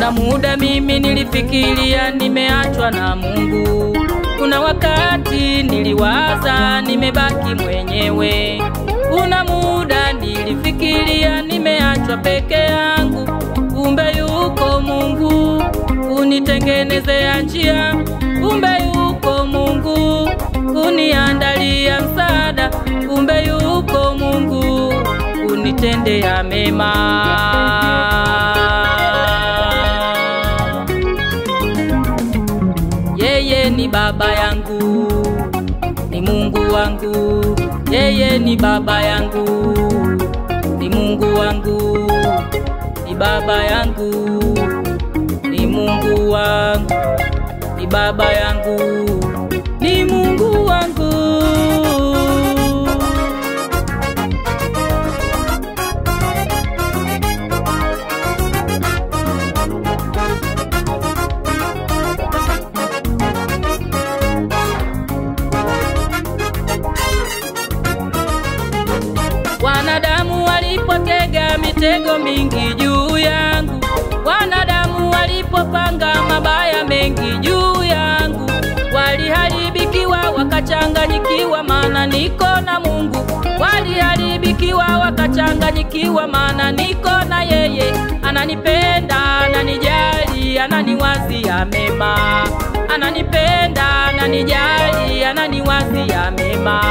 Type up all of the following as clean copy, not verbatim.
Kuna muda mimi nilifikiria nimeachwa na Mungu. Kuna wakati niliwaza nimebaki mwenyewe. Kuna muda nilifikiria nimeachwa peke yangu. Kumbe yuko Mungu kunitengenezea njia. Kumbe yuko Mungu kuniandalia msaada. Kumbe yuko Mungu kunitendea mema. Yeye ni baba yangu, ni Mungu wangu. Yeye ni baba yangu, ni Mungu wangu. Ni baba yangu, ni Mungu wangu. Ni baba yangu, ni Mungu wangu. Wanadamu walipotega mitego mingi juu yangu. Wanadamu walipopanga mabaya mengi juu yangu. Waliharibikiwa wakachanganyikiwa maana niko na Mungu. Waliharibikiwa wakachanganyikiwa maana niko na yeye. Ananipenda, ananijali, ananiwazia mema. Ananipenda, ananijali, ananiwazia mema.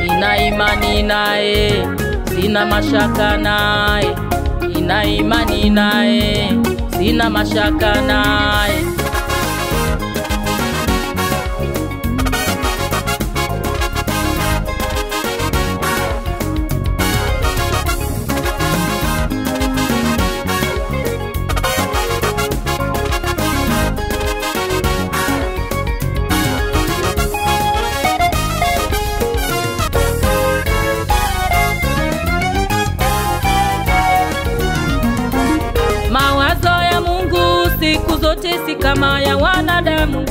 Nina imani naye, sina mashaka naye. Nina imani naye, sina mashaka naye. Siku zote si kama ya wanadamu.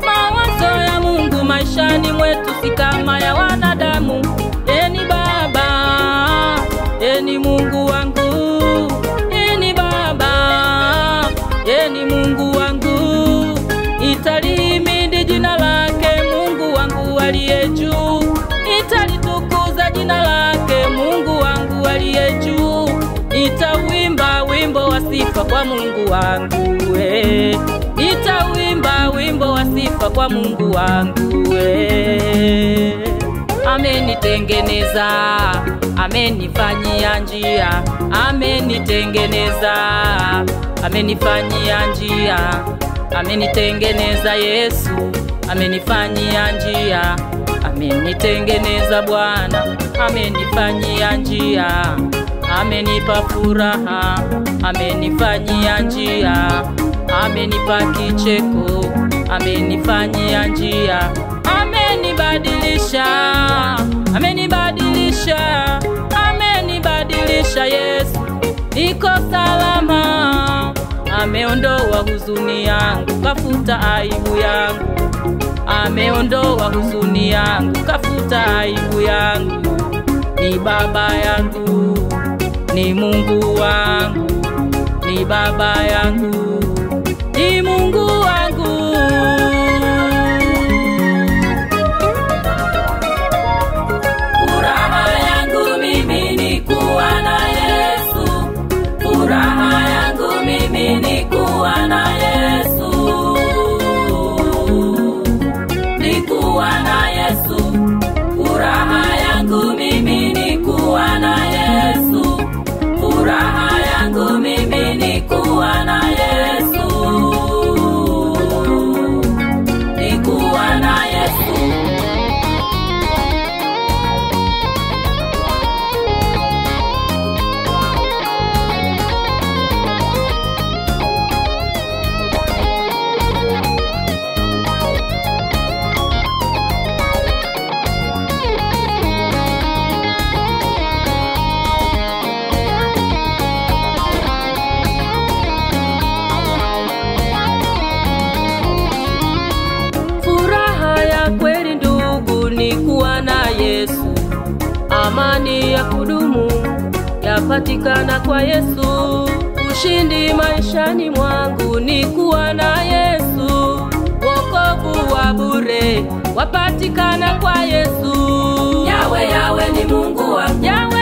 Mawazo ya Mungu maishani mwetu si kama ya wanadamu. Yeye ni baba, yeye ni Mungu wangu. Yeye ni baba, yeye ni Mungu wangu. Nitalihimidi jina lake Mungu wangu aliye juu. Nitalitukuza jina lake Mungu wangu aliye juu. Nitawimba wimbo wa sifa kwa Mungu wangu. Nitawimba wimbo wa sifa kwa Mungu wangu. Amenitengeneza, amenifanyia njia. Amenitengeneza, amenifanyia njia. Amenitengeneza Yesu, amenifanyia njia. Amenitengeneza Bwana, amenifanyia njia. Amenipa furaha, amenifanyia njia. Amenipa kicheko, amenifanyia njia. Amenibadilisha, amenibadilisha, amenibadilisha Yesu. Niko salama, ameondoa huzuni yangu, kafuta aibu yangu. Ameondoa huzuni yangu, kafuta aibu yangu. Ni baba yangu, ni Mungu wangu. Ni baba yangu, ni Mungu wangu. Furaha yangu mimi ni kuwa na Yesu. Furaha yangu mimi ni kuwa na Yesu. Ni kuwa na Yesu. Furaha yangu mimi ni kuwa na Yesu. Furaha yangu mimi ni kuwa na Yesu. Ni kuwa na Yesu. Amani ya kudumu yapatikana kwa Yesu. Ushindi maishani mwangu ni kuwa na Yesu. Wokovu wa bure wapatikana kwa Yesu. Yawe, Yawe ni Mungu wangu. Yawe